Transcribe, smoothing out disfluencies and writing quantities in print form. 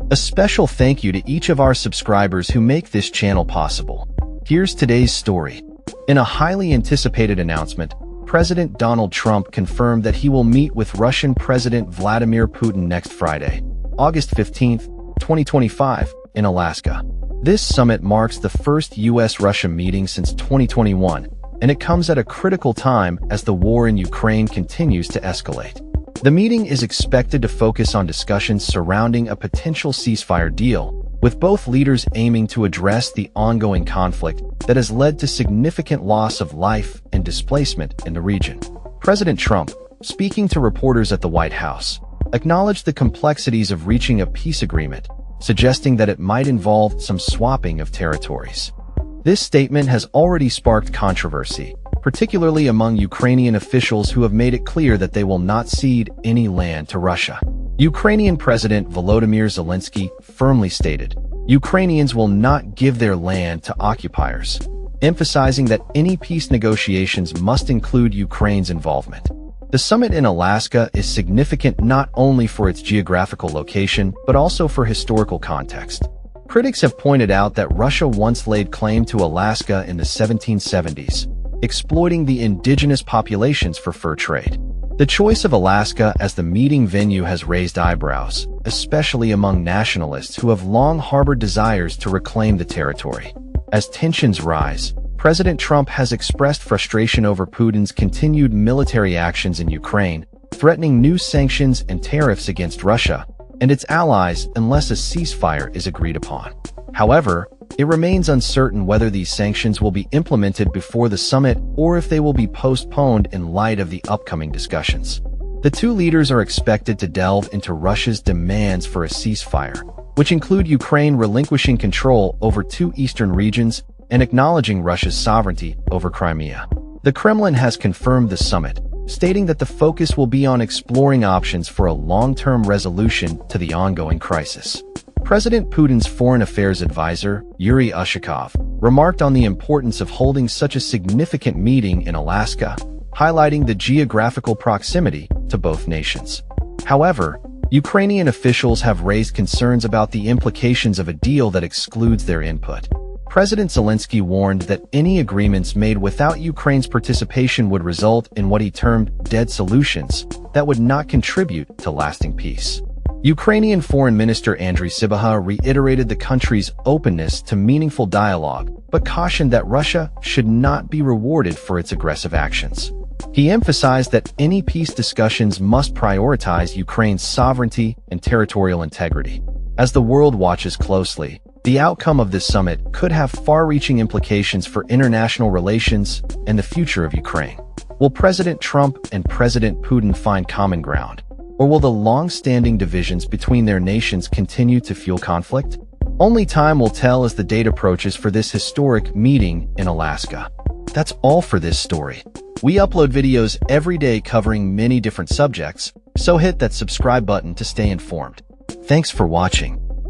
A special thank you to each of our subscribers who make this channel possible. Here's today's story. In a highly anticipated announcement, President Donald Trump confirmed that he will meet with Russian President Vladimir Putin next Friday, August 15, 2025, in Alaska. This summit marks the first U.S.-Russia meeting since 2021, and it comes at a critical time as the war in Ukraine continues to escalate. The meeting is expected to focus on discussions surrounding a potential ceasefire deal, with both leaders aiming to address the ongoing conflict that has led to significant loss of life and displacement in the region. President Trump, speaking to reporters at the White House, acknowledged the complexities of reaching a peace agreement, suggesting that it might involve some swapping of territories. This statement has already sparked controversy, particularly among Ukrainian officials who have made it clear that they will not cede any land to Russia. Ukrainian President Volodymyr Zelensky firmly stated, Ukrainians will not give their land to occupiers, emphasizing that any peace negotiations must include Ukraine's involvement. The summit in Alaska is significant not only for its geographical location, but also for historical context. Critics have pointed out that Russia once laid claim to Alaska in the 1770s, exploiting the indigenous populations for fur trade. The choice of Alaska as the meeting venue has raised eyebrows, especially among nationalists who have long harbored desires to reclaim the territory. As tensions rise, President Trump has expressed frustration over Putin's continued military actions in Ukraine, threatening new sanctions and tariffs against Russia and its allies unless a ceasefire is agreed upon. However, it remains uncertain whether these sanctions will be implemented before the summit or if they will be postponed in light of the upcoming discussions. The two leaders are expected to delve into Russia's demands for a ceasefire, which include Ukraine relinquishing control over two eastern regions and acknowledging Russia's sovereignty over Crimea. The Kremlin has confirmed the summit, stating that the focus will be on exploring options for a long-term resolution to the ongoing crisis. President Putin's foreign affairs advisor, Yuri Ushakov, remarked on the importance of holding such a significant meeting in Alaska, highlighting the geographical proximity to both nations. However, Ukrainian officials have raised concerns about the implications of a deal that excludes their input. President Zelensky warned that any agreements made without Ukraine's participation would result in what he termed dead solutions that would not contribute to lasting peace. Ukrainian Foreign Minister Andriy Sybiha reiterated the country's openness to meaningful dialogue, but cautioned that Russia should not be rewarded for its aggressive actions. He emphasized that any peace discussions must prioritize Ukraine's sovereignty and territorial integrity. As the world watches closely, the outcome of this summit could have far-reaching implications for international relations and the future of Ukraine. Will President Trump and President Putin find common ground? Or will the long-standing divisions between their nations continue to fuel conflict? Only time will tell as the date approaches for this historic meeting in Alaska. That's all for this story. We upload videos every day covering many different subjects, so hit that subscribe button to stay informed. Thanks for watching.